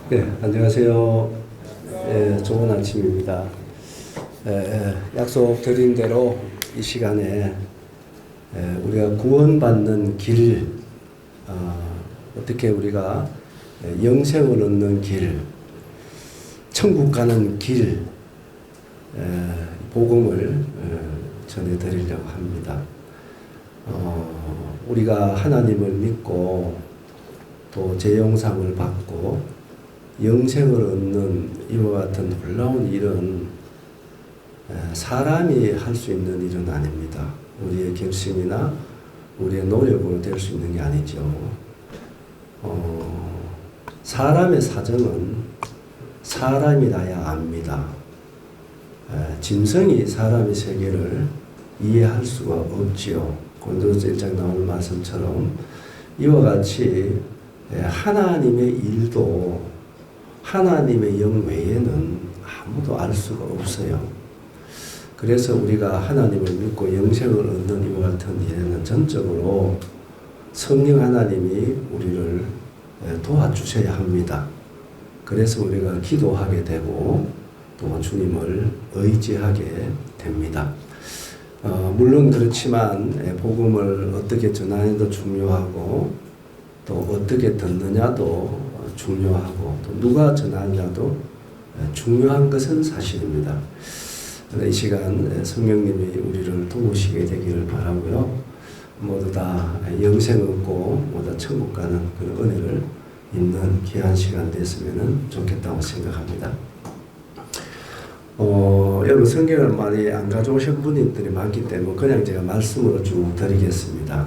안녕하세요. 좋은 아침입니다. 약속 드린 대로 이 시간에 우리가 구원받는 길, 어떻게 우리가 영생을 얻는 길, 천국 가는 길, 복음을 전해드리려고 합니다. 우리가 하나님을 믿고 또 재영상을 받고 영생을 얻는 이와 같은 놀라운 일은 사람이 할 수 있는 일은 아닙니다. 우리의 결심이나 우리의 노력으로 될 수 있는 게 아니죠. 사람의 사정은 사람이라야 압니다. 짐승이 사람의 세계를 이해할 수가 없지요. 고린도서 1장 나오는 말씀처럼 이와 같이 하나님의 일도 하나님의 영 외에는 아무도 알 수가 없어요. 그래서 우리가 하나님을 믿고 영생을 얻는 이와 같은 일에는 전적으로 성령 하나님이 우리를 도와주셔야 합니다. 그래서 우리가 기도하게 되고 또 주님을 의지하게 됩니다. 물론 그렇지만 복음을 어떻게 전하느냐도 중요하고 또 어떻게 듣느냐도 중요하고 또 누가 전하느냐도 중요한 것은 사실입니다. 이 시간 성령님이 우리를 도우시게 되기를 바라고요. 모두 다 영생 얻고 모두 다 천국 가는 그런 은혜를 입는 귀한 시간 됐으면 좋겠다고 생각합니다. 여러분 성경을 많이 안 가져오신 분들이 많기 때문에 그냥 제가 말씀으로 쭉 드리겠습니다.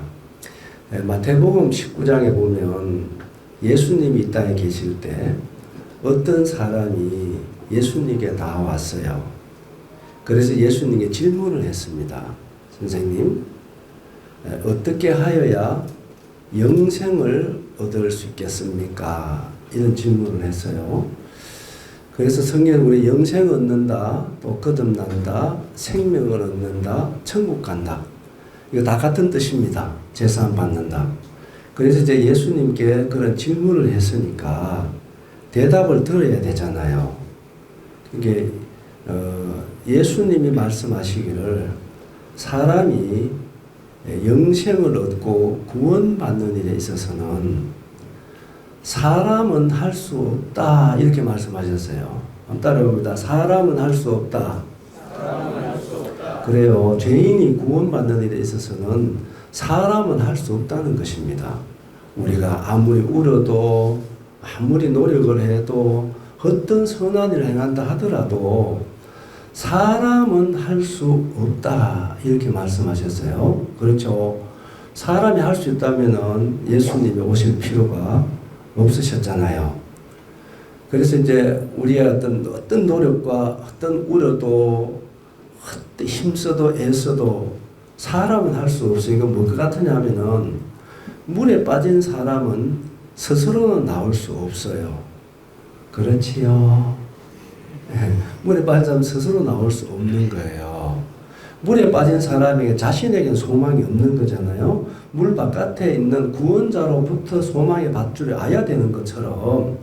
마태복음 19장에 보면 예수님이 이 땅에 계실 때 어떤 사람이 예수님께 나왔어요. 그래서 예수님께 질문을 했습니다. 선생님, 어떻게 하여야 영생을 얻을 수 있겠습니까? 이런 질문을 했어요. 그래서 성경은 우리 영생을 얻는다, 또 거듭난다, 생명을 얻는다, 천국 간다. 이거 다 같은 뜻입니다. 재산 받는다. 그래서 이제 예수님께 그런 질문을 했으니까 대답을 들어야 되잖아요. 이게 예수님이 말씀하시기를 사람이 영생을 얻고 구원받는 일에 있어서는 사람은 할 수 없다 이렇게 말씀하셨어요. 따라봅니다. 사람은 할 수 없다. 그래요. 죄인이 구원받는 일에 있어서는 사람은 할 수 없다는 것입니다. 우리가 아무리 울어도 아무리 노력을 해도 어떤 선한 일을 행한다 하더라도 사람은 할 수 없다 이렇게 말씀하셨어요. 그렇죠. 사람이 할 수 있다면 예수님이 오실 필요가 없으셨잖아요. 그래서 이제 우리의 어떤 노력과 어떤 울어도 어떤 힘써도 애써도 사람은 할 수 없어요. 이건 뭐 같으냐 하면은 물에 빠진 사람은 스스로는 나올 수 없어요. 그렇지요. 물에 빠진 사람은 스스로 나올 수 없는 거예요. 물에 빠진 사람에게 자신에게는 소망이 없는 거잖아요. 물 바깥에 있는 구원자로부터 소망의 밧줄이 아야 되는 것처럼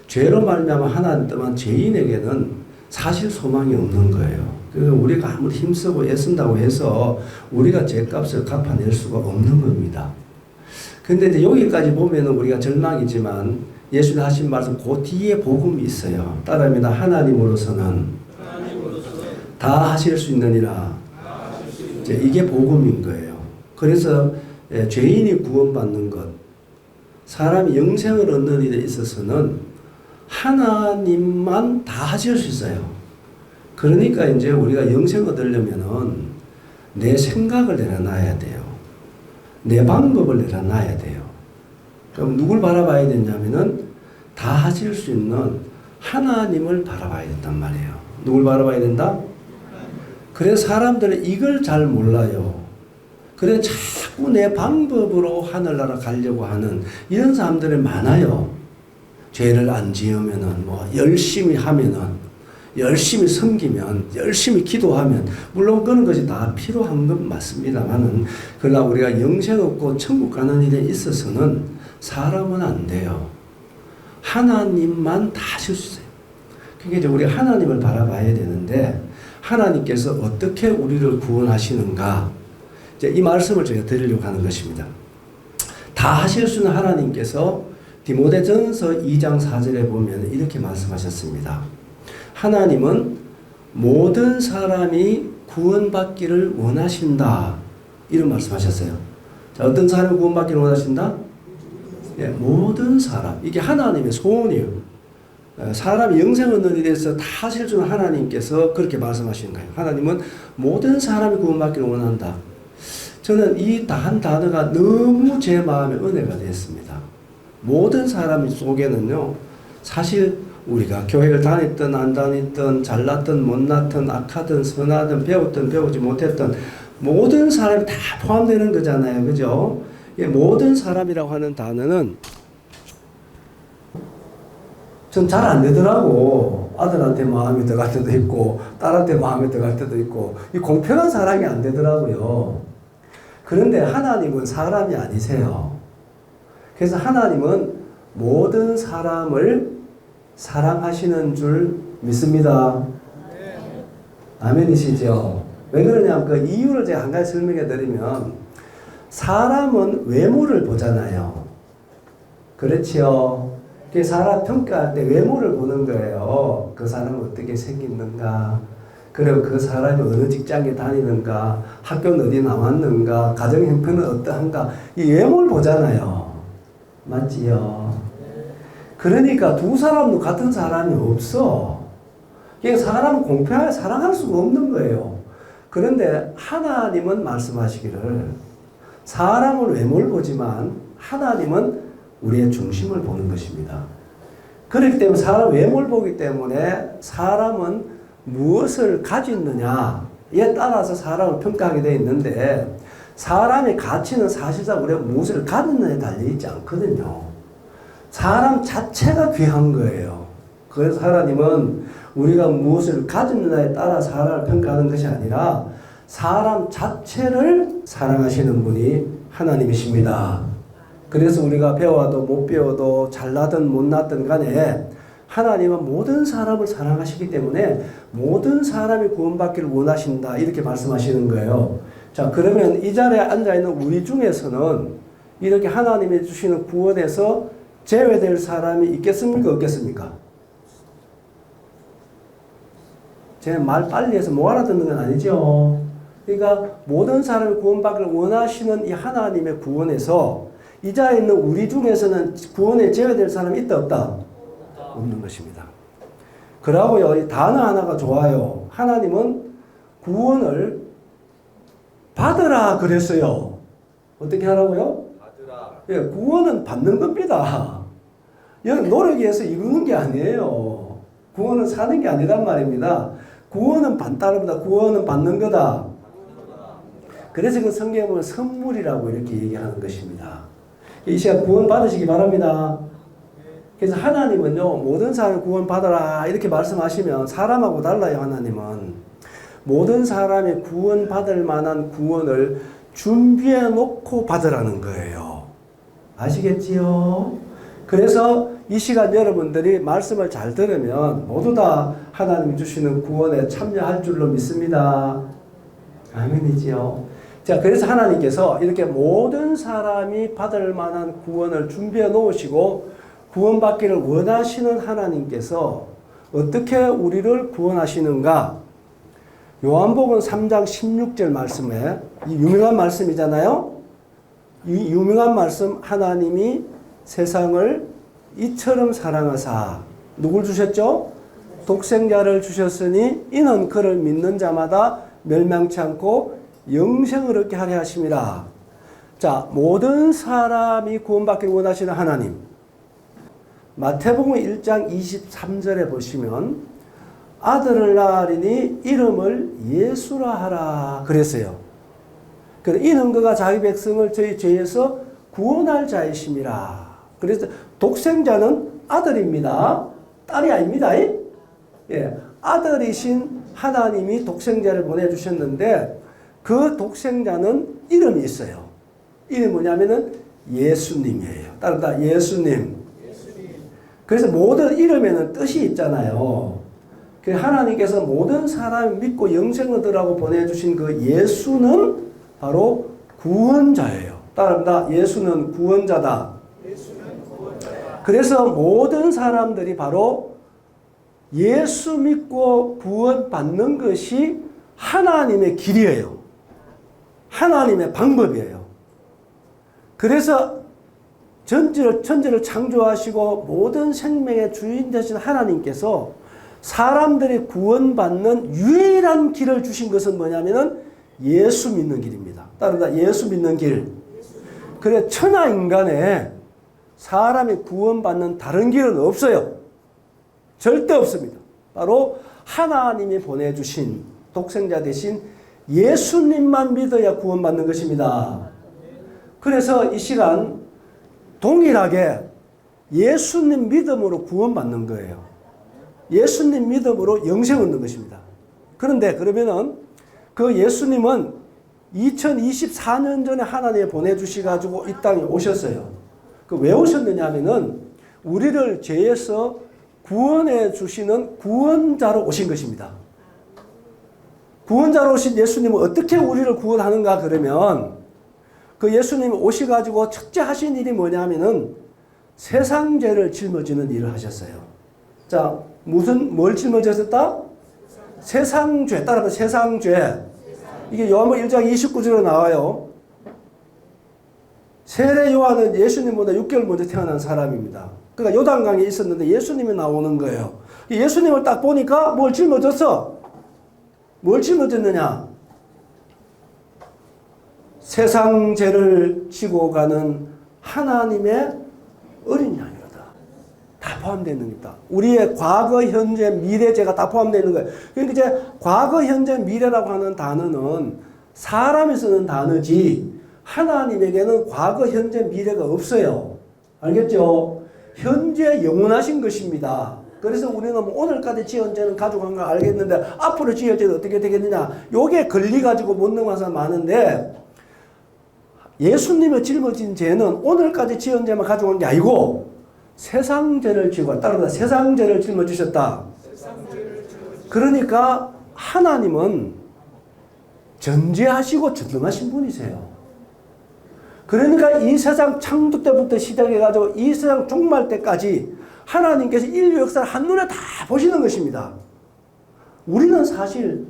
죄로 말미암아 하나님 떠난 죄인에게는 사실 소망이 없는 거예요. 그래서 우리가 아무리 힘쓰고 애쓴다고 해서 우리가 죄값을 갚아낼 수가 없는 겁니다. 근데 이제 여기까지 보면은 우리가 절망이지만 예수님 하신 말씀 그 뒤에 복음이 있어요. 따라합니다. 하나님으로서는 다 하실 수 있느니라. 이게 복음인 거예요. 그래서 죄인이 구원받는 것, 사람이 영생을 얻는 일에 있어서는 하나님만 다 하실 수 있어요. 그러니까 이제 우리가 영생 얻으려면은 내 생각을 내려놔야 돼요. 내 방법을 내려놔야 돼요. 그럼 누굴 바라봐야 되냐면은 다 하실 수 있는 하나님을 바라봐야 된단 말이에요. 누굴 바라봐야 된다? 그래서 사람들은 이걸 잘 몰라요. 그래서 자꾸 내 방법으로 하늘나라 가려고 하는 이런 사람들이 많아요. 죄를 안 지으면은 뭐 열심히 하면은 열심히 섬기면 열심히 기도하면 물론 그런 것이 다 필요한 건 맞습니다만은 그러나 우리가 영생 얻고 천국 가는 일에 있어서는 사람은 안 돼요. 하나님만 다 하실 수 있어요. 그러니까 이제 우리 하나님을 바라봐야 되는데 하나님께서 어떻게 우리를 구원하시는가 이제 이 말씀을 제가 드리려고 하는 것입니다. 다 하실 수 있는 하나님께서 디모데전서 2장 4절에 보면 이렇게 말씀하셨습니다. 하나님은 모든 사람이 구원받기를 원하신다. 이런 말씀하셨어요. 자, 어떤 사람이 구원받기를 원하신다? 예, 모든 사람. 이게 하나님의 소원이에요. 사람이 영생 얻는 일에 대해서 다 하실 줄 하나님께서 그렇게 말씀하시는 거예요. 하나님은 모든 사람이 구원받기를 원한다. 저는 이 한 단어가 너무 제 마음에 은혜가 됐습니다. 모든 사람 속에는요, 사실 우리가 교회를 다녔든 안 다녔든 잘났든 못났든 악하든 선하든 배웠든 배우지 못했든 모든 사람이 다 포함되는 거잖아요. 그죠? 모든 사람이라고 하는 단어는 전 잘 안 되더라고. 아들한테 마음이 들어갈 때도 있고 딸한테 마음이 들어갈 때도 있고 이 공평한 사랑이 안 되더라고요. 그런데 하나님은 사람이 아니세요. 그래서 하나님은 모든 사람을 사랑하시는 줄 믿습니다. 아멘이시죠? 왜 그러냐면 그 이유를 제가 한 가지 설명해 드리면 사람은 외모를 보잖아요. 그렇지요? 사람 평가할 때 외모를 보는 거예요. 그 사람은 어떻게 생겼는가, 그리고 그 사람이 어느 직장에 다니는가, 학교는 어디 나왔는가, 가정 형편은 어떠한가, 이 외모를 보잖아요. 맞지요? 그러니까 두 사람도 같은 사람이 없어. 사람은 공평하게 사랑할 수가 없는 거예요. 그런데 하나님은 말씀하시기를 사람을 외모를 보지만 하나님은 우리의 중심을 보는 것입니다. 그렇기 때문에 사람 외모를 보기 때문에 사람은 무엇을 가졌느냐에 따라서 사람을 평가하게 되어 있는데 사람의 가치는 사실상 우리가 무엇을 가졌느냐에 달려있지 않거든요. 사람 자체가 귀한 거예요. 그래서 하나님은 우리가 무엇을 가졌느냐에 따라 사람을 평가하는 것이 아니라 사람 자체를 사랑하시는 분이 하나님이십니다. 그래서 우리가 배워도 못 배워도 잘나든 못나든 간에 하나님은 모든 사람을 사랑하시기 때문에 모든 사람이 구원받기를 원하신다. 이렇게 말씀하시는 거예요. 자, 그러면 이 자리에 앉아있는 우리 중에서는 이렇게 하나님이 주시는 구원에서 제외될 사람이 있겠습니까? 없겠습니까? 제 말 빨리 해서 못 알아듣는 건 아니죠. 그러니까 모든 사람이 구원받기를 원하시는 이 하나님의 구원에서 이 자리에 있는 우리 중에서는 구원에 제외될 사람이 있다 없다? 없는 것입니다. 그러고요, 이 단어 하나가 좋아요. 하나님은 구원을 받으라 그랬어요. 어떻게 하라고요? 받으라. 예, 구원은 받는 겁니다. 여러분 노력에 의해서 이루는 게 아니에요. 구원은 사는 게 아니란 말입니다. 구원은 받다릅니다. 구원은 받는 거다. 그래서 그 성경에 보면 선물이라고 이렇게 얘기하는 것입니다. 이 시간 구원 받으시기 바랍니다. 그래서 하나님은요, 모든 사람을 구원 받아라 이렇게 말씀하시면 사람하고 달라요. 하나님은 모든 사람이 구원 받을 만한 구원을 준비해 놓고 받으라는 거예요. 아시겠지요? 그래서 이 시간 여러분들이 말씀을 잘 들으면 모두 다 하나님이 주시는 구원에 참여할 줄로 믿습니다. 아멘이지요. 자, 그래서 하나님께서 이렇게 모든 사람이 받을 만한 구원을 준비해 놓으시고 구원받기를 원하시는 하나님께서 어떻게 우리를 구원하시는가? 요한복음 3장 16절 말씀에 이 유명한 말씀이잖아요. 이 유명한 말씀, 하나님이 세상을 이처럼 사랑하사 누굴 주셨죠? 독생자를 주셨으니 이는 그를 믿는 자마다 멸망치 않고 영생을 얻게 하려 하심이라. 자, 모든 사람이 구원받기를 원하시는 하나님. 마태복음 1장 23절에 보시면 아들을 낳으리니 이름을 예수라 하라 그랬어요. 이는 그가 자기 백성을 저희 죄에서 구원할 자이심이라. 그래서 독생자는 아들입니다. 딸이 아닙니다. 예, 아들이신 하나님이 독생자를 보내주셨는데 그 독생자는 이름이 있어요. 이름이 뭐냐면은 예수님이에요. 따라다 예수님. 그래서 모든 이름에는 뜻이 있잖아요. 하나님께서 모든 사람을 믿고 영생을 얻으라고 보내주신 그 예수는 바로 구원자예요. 따라합니다. 예수는 구원자다. 그래서 모든 사람들이 바로 예수 믿고 구원받는 것이 하나님의 길이에요. 하나님의 방법이에요. 그래서 천지를 창조하시고 모든 생명의 주인 되신 하나님께서 사람들이 구원받는 유일한 길을 주신 것은 뭐냐면은 예수 믿는 길입니다. 따릅니다. 예수 믿는 길. 그래 천하 인간에 사람이 구원받는 다른 길은 없어요. 절대 없습니다. 바로 하나님이 보내주신 독생자 대신 예수님만 믿어야 구원받는 것입니다. 그래서 이 시간 동일하게 예수님 믿음으로 구원받는 거예요. 예수님 믿음으로 영생 얻는 것입니다. 그런데 그러면은 그 예수님은 2024년 전에 하나님이 보내주셔가지고 이 땅에 오셨어요. 그 왜 오셨느냐 하면은 우리를 죄에서 구원해 주시는 구원자로 오신 것입니다. 구원자로 오신 예수님은 어떻게 우리를 구원하는가 그러면 그 예수님이 오셔가지고 첫째 하신 일이 뭐냐면은 세상 죄를 짊어지는 일을 하셨어요. 자, 뭘 짊어졌다? 세상 죄. 따라서 세상 죄. 이게 요한복음 1장 29절에 나와요. 세례 요한은 예수님보다 6개월 먼저 태어난 사람입니다. 그러니까 요단강에 있었는데 예수님이 나오는 거예요. 예수님을 딱 보니까 뭘 짊어졌어? 뭘 짊어졌느냐? 세상 죄를 지고 가는 하나님의 어린 양이로다. 다 포함되어 있는 겁니다. 우리의 과거, 현재, 미래 죄가 다 포함되어 있는 거예요. 그러니까 이제 과거, 현재, 미래라고 하는 단어는 사람이 쓰는 단어지 하나님에게는 과거, 현재, 미래가 없어요. 알겠죠? 현재 영원하신 것입니다. 그래서 우리는 오늘까지 지은 죄는 가져간 걸 알겠는데 앞으로 지을 죄는 어떻게 되겠느냐. 요게 걸리가지고 못 넘어가는 사람 많은데 예수님의 짊어진 죄는 오늘까지 지은 죄만 가져간 게 아니고 세상 죄를 지고 따라서 세상 죄를 짊어지셨다. 그러니까 하나님은 전지하시고 전능하신 분이세요. 그러니까 이 세상 창조 때부터 시작해가지고 이 세상 종말 때까지 하나님께서 인류 역사를 한눈에 다 보시는 것입니다. 우리는 사실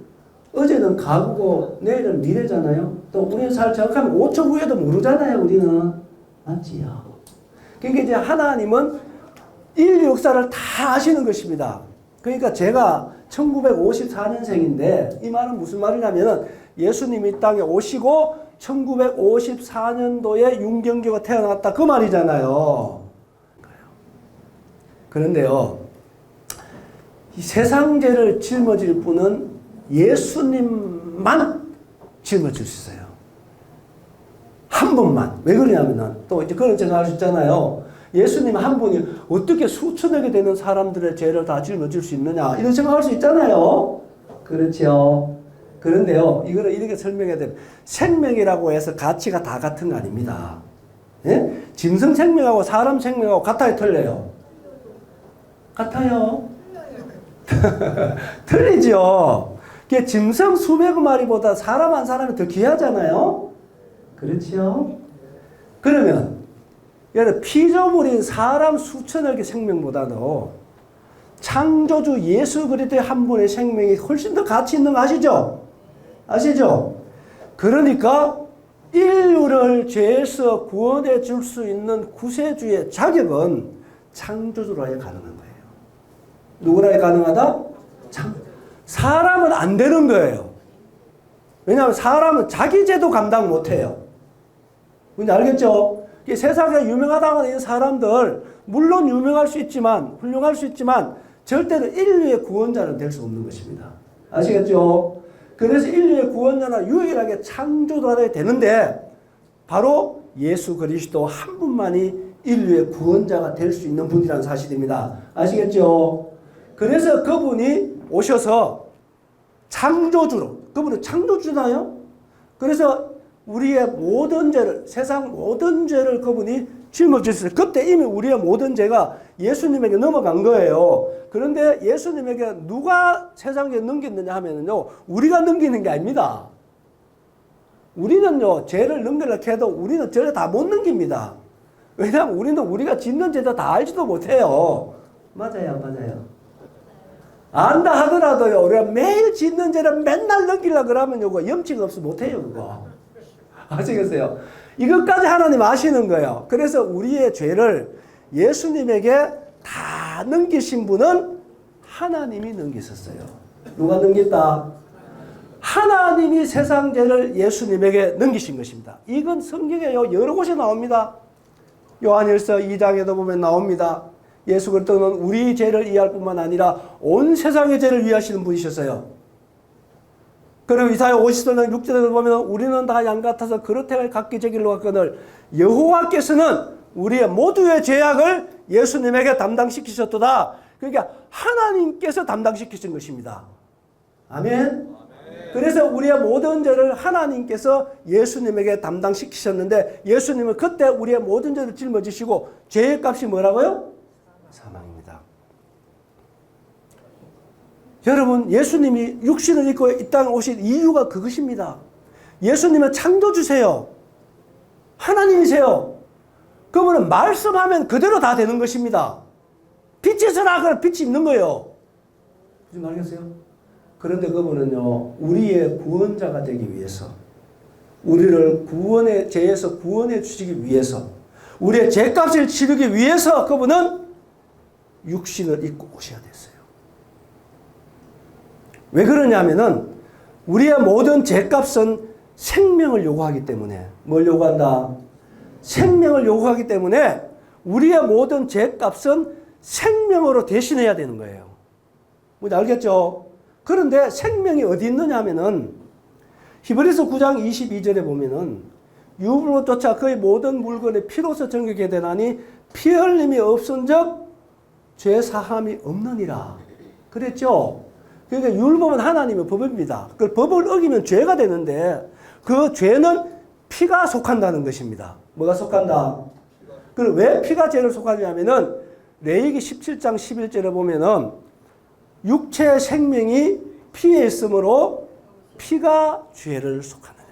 어제는 과거고 내일은 미래잖아요. 또 우리는 살 정확하면 5초 후에도 모르잖아요. 우리는. 맞지요. 그러니까 이제 하나님은 인류 역사를 다 아시는 것입니다. 그러니까 제가 1954년생인데 이 말은 무슨 말이냐면은 예수님이 이 땅에 오시고 1954년도에 윤경규가 태어났다 그 말이잖아요. 그런데요, 이 세상 죄를 짊어질 분은 예수님만 짊어질 수 있어요. 한 분만. 왜 그러냐면은 또 이제 그런 생각할 수 있잖아요. 예수님 한 분이 어떻게 수천억이 되는 사람들의 죄를 다 짊어질 수 있느냐 이런 생각할 수 있잖아요. 그렇죠. 그런데요, 이거를 이렇게 설명해야 돼요. 생명이라고 해서 가치가 다 같은 거 아닙니다. 예? 짐승 생명하고 사람 생명하고 같아요, 틀려요? 같아요. 틀리죠. 짐승 수백 마리보다 사람 한 사람이 더 귀하잖아요. 그렇죠? 그러면 여러분 피조물인 사람 수천억의 생명보다도 창조주 예수 그리스도의 한 분의 생명이 훨씬 더 가치 있는 거 아시죠? 아시죠? 그러니까 인류를 죄에서 구원해 줄 수 있는 구세주의 자격은 창조주로야 가능한 거예요. 누구라야 가능하다? 사람은 안 되는 거예요. 왜냐하면 사람은 자기 죄도 감당 못해요. 뭔지 알겠죠? 세상에 유명하다고 하는 사람들 물론 유명할 수 있지만 훌륭할 수 있지만 절대로 인류의 구원자는 될 수 없는 것입니다. 아시겠죠? 그래서 인류의 구원자는 유일하게 창조자가 되는데 바로 예수 그리스도 한 분만이 인류의 구원자가 될 수 있는 분이라는 사실입니다. 아시겠죠? 그래서 그분이 오셔서 창조주로, 그분은 창조주잖아요? 그래서 우리의 모든 죄를, 세상 모든 죄를 그분이 짊어졌어요. 그때 이미 우리의 모든 죄가 예수님에게 넘어간 거예요. 그런데 예수님에게 누가 세상에 넘겼느냐 하면요, 우리가 넘기는 게 아닙니다. 우리는요, 죄를 넘기려고 해도 우리는 죄를 다 못 넘깁니다. 왜냐하면 우리는 우리가 짓는 죄도 다 알지도 못해요. 맞아요, 맞아요. 안다 하더라도요, 우리가 매일 짓는 죄를 맨날 넘기려고 그러면 요거 염치가 없어 못해요, 그거. 아시겠어요? 이것까지 하나님 아시는 거예요. 그래서 우리의 죄를 예수님에게 다 넘기신 분은 하나님이 넘기셨어요. 누가 넘겼다? 하나님이 세상 죄를 예수님에게 넘기신 것입니다. 이건 성경에요, 여러 곳에 나옵니다. 요한일서 2장에도 보면 나옵니다. 예수 그리스도는 우리 죄를 이해할 뿐만 아니라 온 세상의 죄를 위하시는 분이셨어요. 그리고 이사야 50장 6절에도 보면 우리는 다 양 같아서 그릇행을 각기 제 길로 갔거늘 여호와께서는 우리의 모두의 죄악을 예수님에게 담당시키셨도다. 그러니까 하나님께서 담당시키신 것입니다. 아멘. 그래서 우리의 모든 죄를 하나님께서 예수님에게 담당시키셨는데 예수님은 그때 우리의 모든 죄를 짊어지시고 죄의 값이 뭐라고요? 사망입니다. 여러분, 예수님이 육신을 입고 이 땅에 오신 이유가 그것입니다. 예수님은 창조주세요. 하나님이세요. 그분은 말씀하면 그대로 다 되는 것입니다. 빛이 있으라 그러면 빛이 있는 거예요. 무슨 말이겠어요? 그런데 그분은요, 우리의 구원자가 되기 위해서, 우리를 구원의 죄에서 구원해 주시기 위해서, 우리의 죄값을 치르기 위해서 그분은 육신을 입고 오셔야 됐어요. 왜 그러냐면은 우리의 모든 죄값은 생명을 요구하기 때문에. 뭘 요구한다? 생명을 요구하기 때문에 우리의 모든 죄값은 생명으로 대신해야 되는 거예요. 뭔지 알겠죠? 그런데 생명이 어디 있느냐 하면은 히브리서 9장 22절에 보면은 유불로조차 그의 모든 물건에 피로서 정결케 되나니 피 흘림이 없은즉 죄 사함이 없느니라. 그랬죠? 그러니까 율법은 하나님의 법입니다. 그 법을 어기면 죄가 되는데 그 죄는 피가 속한다는 것입니다. 뭐가 속한다? 그럼 왜 피가 죄를 속하냐면은 레위기 17장 11절에 보면은 육체의 생명이 피에 있으므로 피가 죄를 속하느니라.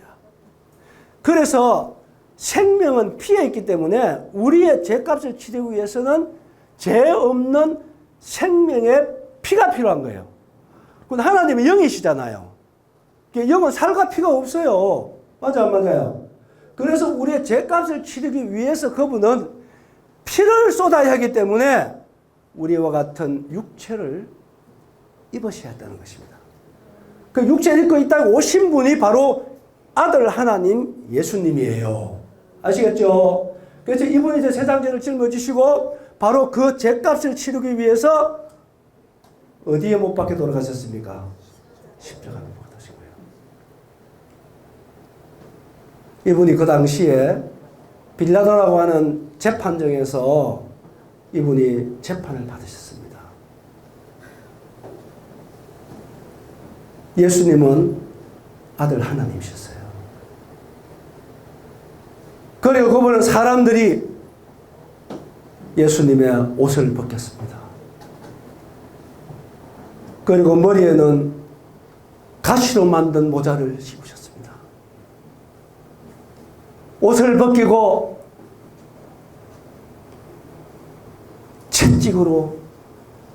그래서 생명은 피에 있기 때문에 우리의 죄값을 치르기 위해서는 죄 없는 생명의 피가 필요한 거예요. 근데 하나님은 영이시잖아요. 영은 살과 피가 없어요. 맞아, 안 맞아요? 그래서 우리의 죄값을 치르기 위해서 그분은 피를 쏟아야 하기 때문에 우리와 같은 육체를 입으셔야 한다는 것입니다. 그 육체를 입고 이 땅에 오신 분이 바로 아들 하나님 예수님이에요. 아시겠죠? 그래서 이분이 이제 세상 죄를 짊어지시고 바로 그 죄값을 치르기 위해서 어디에 못 박혀 돌아가셨습니까? 십자가에 못 박히신 거예요. 이분이 그 당시에 빌라도라고 하는 재판정에서 이분이 재판을 받으셨습니다. 예수님은 아들 하나님이셨어요. 그리고 그분은 사람들이 예수님의 옷을 벗겼습니다. 그리고 머리에는 가시로 만든 모자를 씌우셨습니다. 옷을 벗기고 채찍으로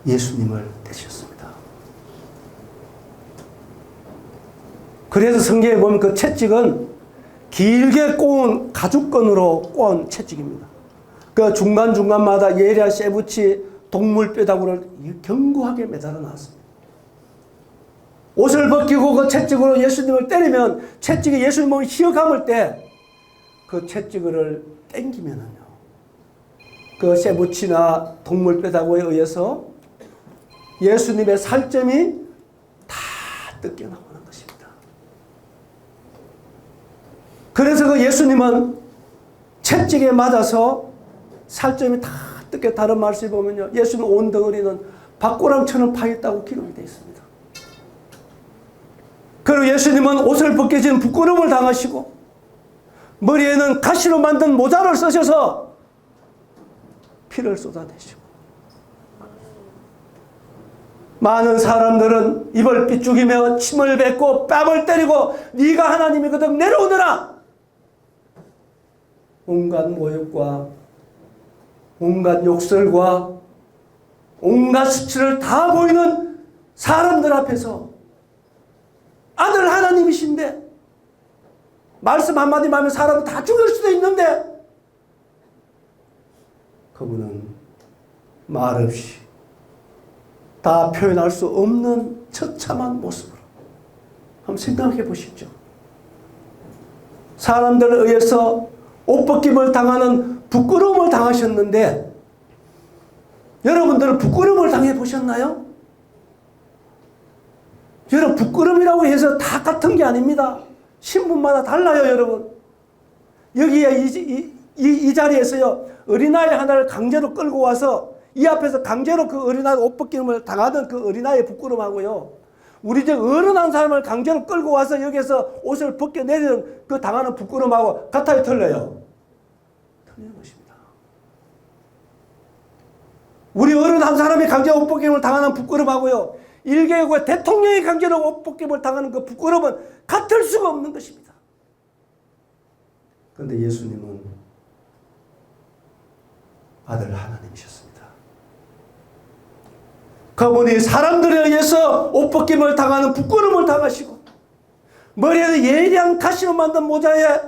예수님을 때리셨습니다. 그래서 성경에 보면 그 채찍은 길게 꼬은 가죽끈으로 꼬은 채찍입니다. 그 중간중간마다 예리한 쇠붙이 동물 뼈다구를 견고하게 매달아 놨습니다. 옷을 벗기고 그 채찍으로 예수님을 때리면 채찍이 예수님 몸을 휘어감을 때 그 채찍을 땡기면은요, 그 쇠붙이나 동물 뼈다구에 의해서 예수님의 살점이 다 뜯겨나오는 것입니다. 그래서 그 예수님은 채찍에 맞아서 살점이 다 뜯겨, 다른 말씀에 보면요, 예수님 온 덩어리는 박고랑처럼 파였다고 기록이 되어 있습니다. 그리고 예수님은 옷을 벗겨진 부끄러움을 당하시고 머리에는 가시로 만든 모자를 쓰셔서 피를 쏟아내시고 많은 사람들은 입을 삐죽이며 침을 뱉고 뺨을 때리고 네가 하나님이거든 내려오너라. 온갖 모욕과 온갖 욕설과 온갖 수치를 다 보이는 사람들 앞에서 아들 하나님이신데 말씀 한마디만 하면 사람을 다 죽일 수도 있는데 그분은 말없이 다 표현할 수 없는 처참한 모습으로 한번 생각해 보십시오. 사람들에 의해서 옷벗김을 당하는 부끄러움을 당하셨는데 여러분들은 부끄러움을 당해 보셨나요? 여러분 부끄러움이라고 해서 다 같은 게 아닙니다. 신분마다 달라요, 여러분. 여기에 이 자리에서요 어린아이 하나를 강제로 끌고 와서 이 앞에서 강제로 그 어린아이 옷벗김을 당하던 그 어린아이의 부끄러움하고요, 우리 저 어른 한 사람을 강제로 끌고 와서 여기서 옷을 벗겨내리는 그 당하는 부끄러움하고 같아요, 틀려요? 틀리는 것입니다. 우리 어른 한 사람이 강제로 옷벗김을 당하는 부끄러움하고요, 일개국의 대통령이 강제로 옷벗김을 당하는 그 부끄러움은 같을 수가 없는 것입니다. 그런데 예수님은 아들 하나님이셨습니다. 그분이 사람들에 의해서 옷벗김을 당하는 부끄러움을 당하시고 머리에 예리한 가시로 만든 모자에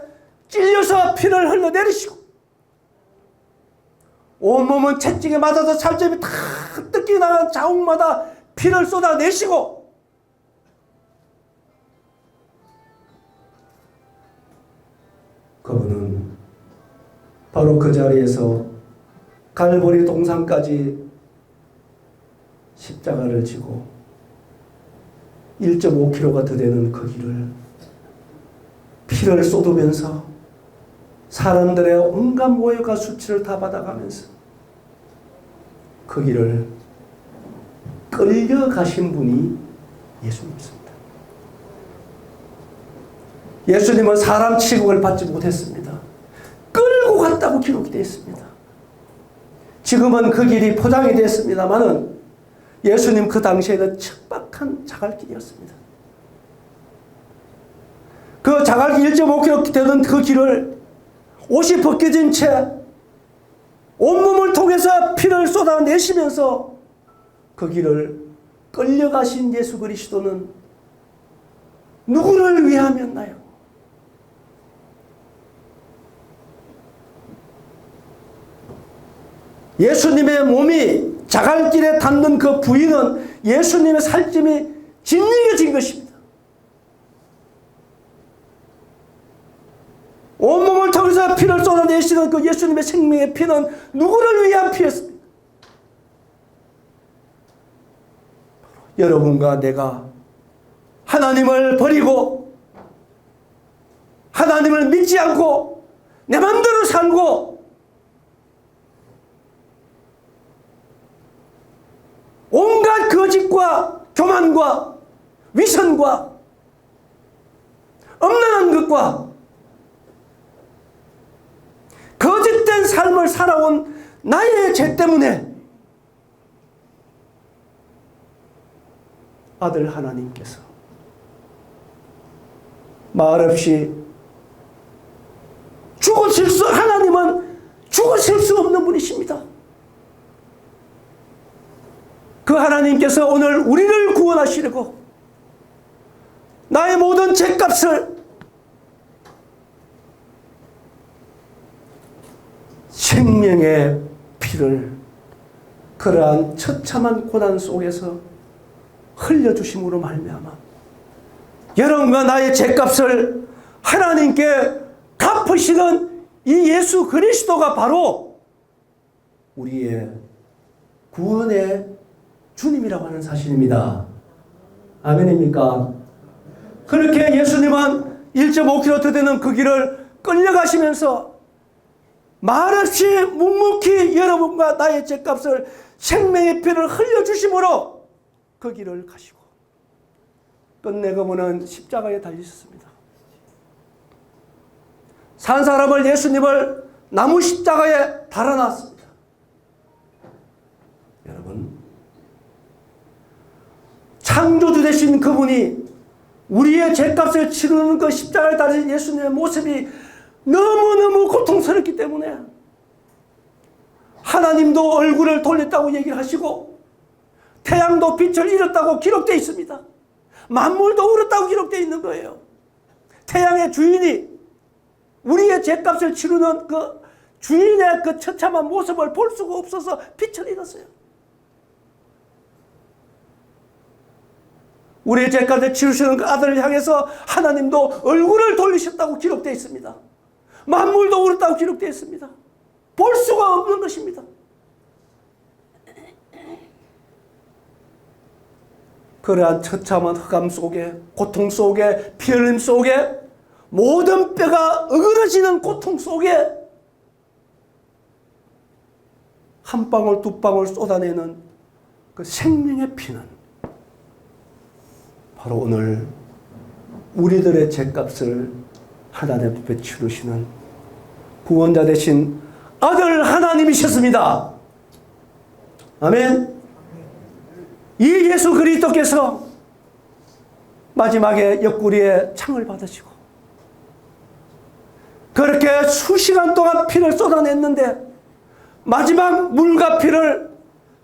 찔려서 피를 흘러내리시고 온몸은 채찍에 맞아서 살점이 다 뜯기 나간 자국마다 피를 쏟아내시고 그분은 바로 그 자리에서 갈보리 동산까지 십자가를 지고 1.5km가 더 되는 그 길을 피를 쏟으면서 사람들의 온갖 모욕과 수치를 다 받아가면서 그 길을 끌려가신 분이 예수님이십니다. 예수님은 사람 취급을 받지 못했습니다. 끌고 갔다고 기록이 되어 있습니다. 지금은 그 길이 포장이 되었습니다마는 예수님 그 당시에는 척박한 자갈길이었습니다. 그 자갈길 1.5km 되는 그 길을 옷이 벗겨진 채 온몸을 통해서 피를 쏟아내시면서 그 길을 끌려가신 예수 그리스도는 누구를 위함이었나요? 예수님의 몸이 자갈길에 닿는 그 부위는 예수님의 살찜이 짓이겨진 것입니다. 온몸을 통해서 피를 쏟아내시는 그 예수님의 생명의 피는 누구를 위한 피였습니까? 여러분과 내가 하나님을 버리고 하나님을 믿지 않고 내 마음대로 살고 온갖 거짓과 교만과 위선과 엄란한 것과 거짓된 삶을 살아온 나의 죄 때문에 아들 하나님께서 말없이 하나님은 죽으실 수 없는 분이십니다. 그 하나님께서 오늘 우리를 구원하시려고 나의 모든 죄값을 생명의 피를 그러한 처참한 고난 속에서 흘려주심으로 말미암아 여러분과 나의 죄값을 하나님께 갚으시는 이 예수 그리스도가 바로 우리의 구원의 주님이라고 하는 사실입니다. 아멘입니까? 그렇게 예수님은 1.5km 되는 그 길을 끌려가시면서 말없이 묵묵히 여러분과 나의 죄값을 생명의 피를 흘려주심으로 그 길을 가시고 끝내 그분은 십자가에 달리셨습니다. 산 사람을 예수님을 나무 십자가에 달아놨습니다. 여러분, 창조주 되신 그분이 우리의 죄값을 치르는 그 십자가에 달린 예수님의 모습이 너무너무 고통스럽기 때문에 하나님도 얼굴을 돌렸다고 얘기를 하시고 태양도 빛을 잃었다고 기록되어 있습니다. 만물도 울었다고 기록되어 있는 거예요. 태양의 주인이 우리의 죄값을 치르는 그 주인의 그 처참한 모습을 볼 수가 없어서 빛을 잃었어요. 우리의 죄값을 치르시는 그 아들을 향해서 하나님도 얼굴을 돌리셨다고 기록되어 있습니다. 만물도 울었다고 기록되어 있습니다. 볼 수가 없는 것입니다. 그러한 처참한 흑암 속에, 고통 속에, 피 흘림 속에, 모든 뼈가 어그러지는 고통 속에 한 방울 두 방울 쏟아내는 그 생명의 피는 바로 오늘 우리들의 죄값을 하나님 앞에 치르시는 구원자 되신 아들 하나님이셨습니다. 아멘. 이 예수 그리스도께서 마지막에 옆구리에 창을 받으시고 그렇게 수시간 동안 피를 쏟아냈는데 마지막 물과 피를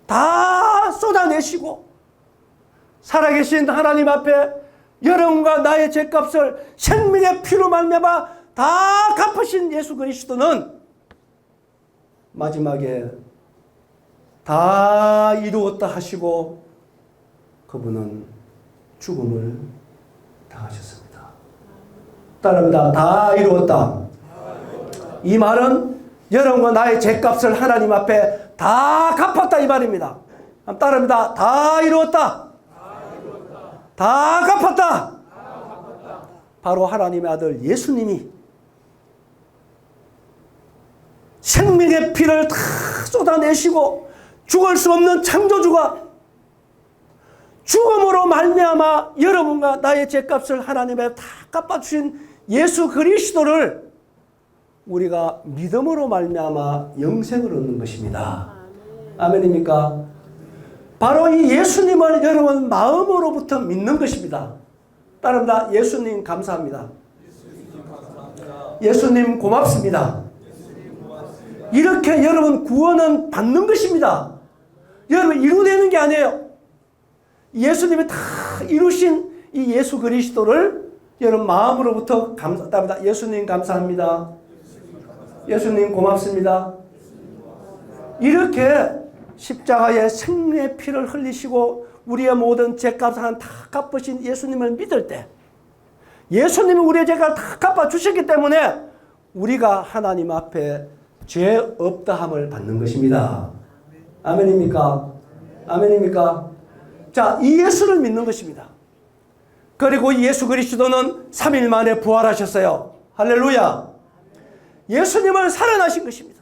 다 쏟아내시고 살아계신 하나님 앞에 여러분과 나의 죄값을 생명의 피로 말미암아 다 갚으신 예수 그리스도는 마지막에 다 이루었다 하시고 그분은 죽음을 당하셨습니다. 따릅니다. 다 이루었다. 이 말은 여러분과 나의 죄값을 하나님 앞에 다 갚았다 이 말입니다. 따릅니다. 다 이루었다. 다 갚았다. 바로 하나님의 아들 예수님이 생명의 피를 다 쏟아내시고 죽을 수 없는 창조주가 죽음으로 말미암아 여러분과 나의 죄값을 하나님의 다 갚아주신 예수 그리스도를 우리가 믿음으로 말미암아 영생을 얻는 것입니다. 아멘입니까? 바로 이 예수님을 여러분 마음으로부터 믿는 것입니다. 따릅니다. 예수님 감사합니다. 예수님 고맙습니다. 이렇게 여러분 구원은 받는 것입니다. 여러분 이루어내는 게 아니에요. 예수님이 다 이루신 이 예수 그리스도를 여러분 마음으로부터 감사합니다. 예수님 감사합니다. 예수님 고맙습니다. 이렇게 십자가에 생명의 피를 흘리시고 우리의 모든 죄값을 다 갚으신 예수님을 믿을 때 예수님이 우리의 죄값을 다 갚아주셨기 때문에 우리가 하나님 앞에 죄 없다함을 받는 것입니다. 아멘입니까? 아멘입니까? 자, 이 예수를 믿는 것입니다. 그리고 이 예수 그리스도는 3일 만에 부활하셨어요. 할렐루야. 예수님은 살아나신 것입니다.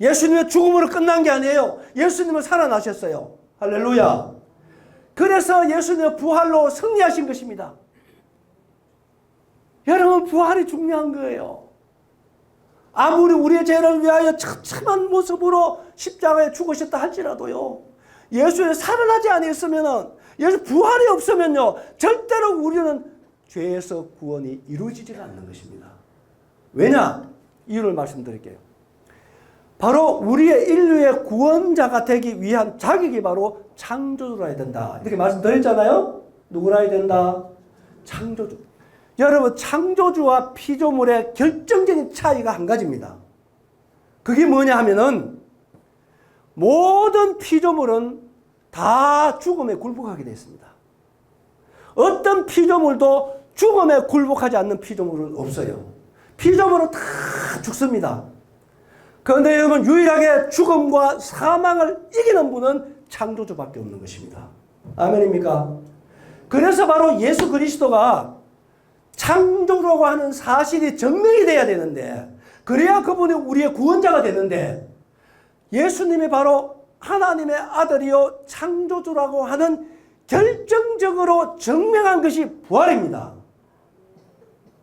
예수님의 죽음으로 끝난 게 아니에요. 예수님은 살아나셨어요. 할렐루야. 그래서 예수님의 부활로 승리하신 것입니다. 여러분 부활이 중요한 거예요. 아무리 우리의 죄를 위하여 처참한 모습으로 십자가에 죽으셨다 할지라도요. 예수의 살아나지 아니었으면 예수 부활이 없으면요. 절대로 우리는 죄에서 구원이 이루어지지 않는 것입니다. 왜냐? 이유를 말씀드릴게요. 바로 우리의 인류의 구원자가 되기 위한 자격이 바로 창조주라 해야 된다. 이렇게 말씀드렸잖아요. 누구라 해야 된다? 창조주. 여러분 창조주와 피조물의 결정적인 차이가 한 가지입니다. 그게 뭐냐 하면은 모든 피조물은 다 죽음에 굴복하게 되어 있습니다. 어떤 피조물도 죽음에 굴복하지 않는 피조물은 없어요. 피조물은 다 죽습니다. 그런데 여러분 유일하게 죽음과 사망을 이기는 분은 창조주밖에 없는 것입니다. 아멘입니까? 그래서 바로 예수 그리스도가 창조라고 하는 사실이 증명이 돼야 되는데 그래야 그분이 우리의 구원자가 되는데 예수님이 바로 하나님의 아들이요 창조주라고 하는 결정적으로 증명한 것이 부활입니다.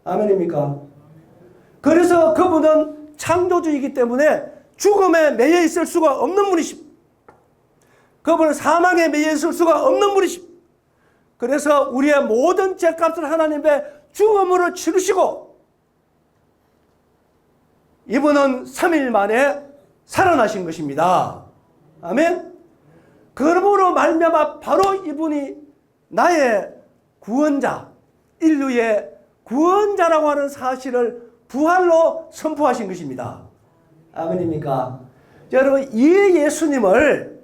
아멘입니까? 그래서 그분은 창조주이기 때문에 죽음에 매여 있을 수가 없는 분이십니다. 그분은 사망에 매여 있을 수가 없는 분이십니다. 그래서 우리의 모든 죄값을 하나님의 죽음으로 치르시고 이분은 3일 만에 살아나신 것입니다. 아멘. 그러므로 말미암아 바로 이분이 나의 구원자, 인류의 구원자라고 하는 사실을 부활로 선포하신 것입니다. 아멘입니까? 여러분, 이 예수님을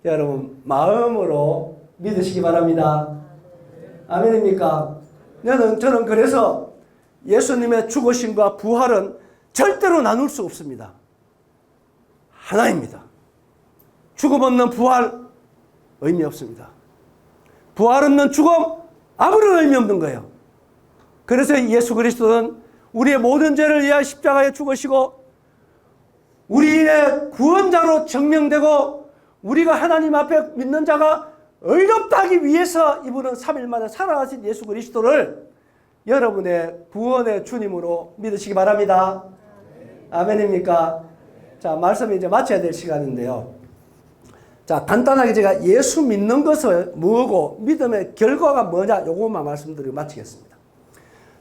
여러분 마음으로 믿으시기 바랍니다. 아멘입니까? 저는 그래서 예수님의 죽으심과 부활은 절대로 나눌 수 없습니다. 하나입니다. 죽음 없는 부활 의미 없습니다. 부활 없는 죽음 아무런 의미 없는 거예요. 그래서 예수 그리스도는 우리의 모든 죄를 위하여 십자가에 죽으시고 우리의 구원자로 증명되고 우리가 하나님 앞에 믿는 자가 의롭다 하기 위해서 이분은 3일 만에 살아나신 예수 그리스도를 여러분의 구원의 주님으로 믿으시기 바랍니다. 아멘입니까? 자, 말씀 이제 마쳐야 될 시간인데요. 자, 간단하게 제가 예수 믿는 것은 뭐고 믿음의 결과가 뭐냐 요것만 말씀드리고 마치겠습니다.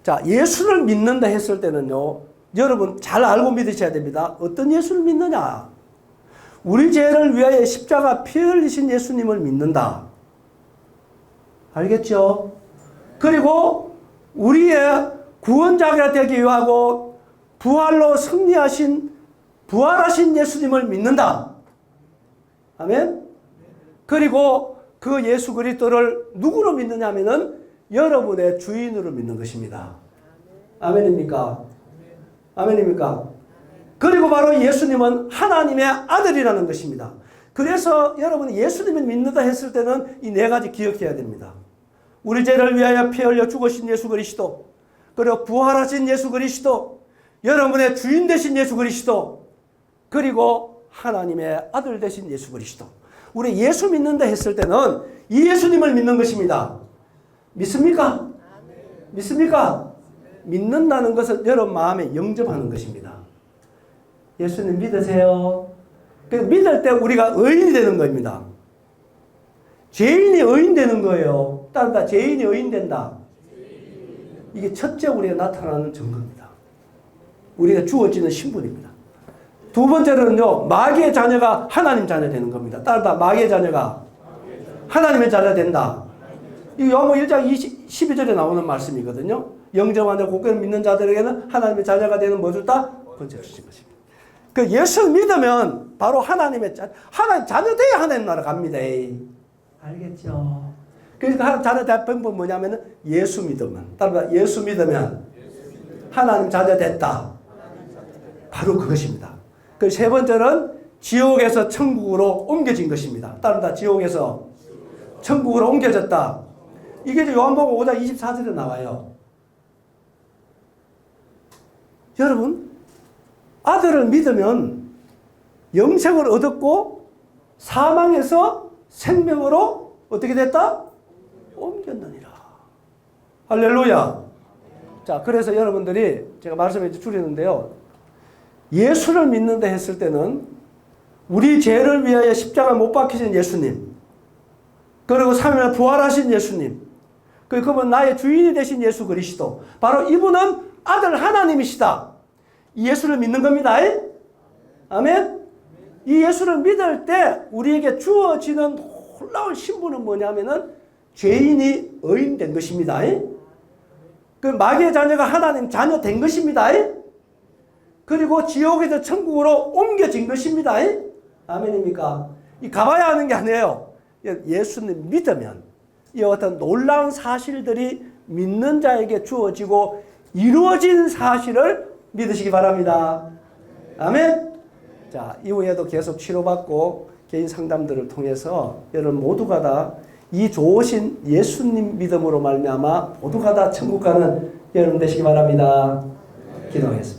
자, 예수를 믿는다 했을 때는요, 여러분 잘 알고 믿으셔야 됩니다. 어떤 예수를 믿느냐? 우리 죄를 위하여 십자가 피 흘리신 예수님을 믿는다. 알겠죠? 그리고 우리의 구원자가 되기 위하고 부활로 승리하신 부활하신 예수님을 믿는다. 아멘? 그리고 그 예수 그리스도를 누구로 믿느냐 하면은 여러분의 주인으로 믿는 것입니다. 아멘입니까? 아멘입니까? 그리고 바로 예수님은 하나님의 아들이라는 것입니다. 그래서 여러분이 예수님을 믿는다 했을 때는 이 네 가지 기억해야 됩니다. 우리 죄를 위하여 피 흘려 죽으신 예수 그리스도, 그리고 부활하신 예수 그리스도, 여러분의 주인 되신 예수 그리스도, 그리고 하나님의 아들 되신 예수 그리스도. 우리 예수 믿는다 했을 때는 이 예수님을 믿는 것입니다. 믿습니까? 믿습니까? 믿는다는 것은 여러분 마음에 영접하는 것입니다. 예수님 믿으세요? 믿을 때 우리가 의인이 되는 겁니다. 죄인이 의인 되는 거예요. 따르다 죄인이 의인 된다. 이게 첫째 우리가 나타나는 증거입니다. 우리가 주어지는 신분입니다. 두 번째로는요, 마귀의 자녀가 하나님 자녀 되는 겁니다. 따르다 마귀의 자녀가 하나님의 자녀 된다. 이 요한복음 1장 12절에 나오는 말씀이거든요. 영접하는 고개를 믿는 자들에게는 하나님의 자녀가 되는 뭐 줬다? 권세를 주신 것입니다. 그 예수를 믿으면 바로 하나님의 하나님 자녀 돼야 하나님 나라 갑니다. 알겠죠? 그러니까 자녀 될 방법은 뭐냐면은 예수 믿으면, 따라서 예수 믿으면 하나님 자녀 됐다. 바로 그것입니다. 그 세 번째는 지옥에서 천국으로 옮겨진 것입니다. 따라서 지옥에서 천국으로 옮겨졌다. 이게 요한복음 5장 24절에 나와요. 여러분, 아들을 믿으면 영생을 얻었고 사망에서 생명으로 어떻게 됐다? 옮겼느니라. 할렐루야. 자, 그래서 여러분들이 제가 말씀을 줄이는데요. 예수를 믿는다 했을 때는 우리 죄를 위하여 십자가 못 박히신 예수님, 그리고 3일에 부활하신 예수님, 그분 나의 주인이 되신 예수 그리스도, 바로 이분은 아들 하나님이시다. 이 예수를 믿는 겁니다. 아멘. 이 예수를 믿을 때 우리에게 주어지는 놀라운 신분은 뭐냐면은 죄인이 의인 된 것입니다. 그 마귀의 자녀가 하나님 자녀 된 것입니다. 그리고 지옥에서 천국으로 옮겨진 것입니다. 아멘입니까? 이 가봐야 하는 게 아니에요. 예수님 믿으면 이 어떤 놀라운 사실들이 믿는 자에게 주어지고 이루어진 사실을 믿으시기 바랍니다. 아멘. 자, 이후에도 계속 치료받고 개인 상담들을 통해서 여러분 모두가 다 이 좋으신 예수님 믿음으로 말미암아 모두가 다 천국 가는 여러분 되시기 바랍니다. 기도하겠습니다.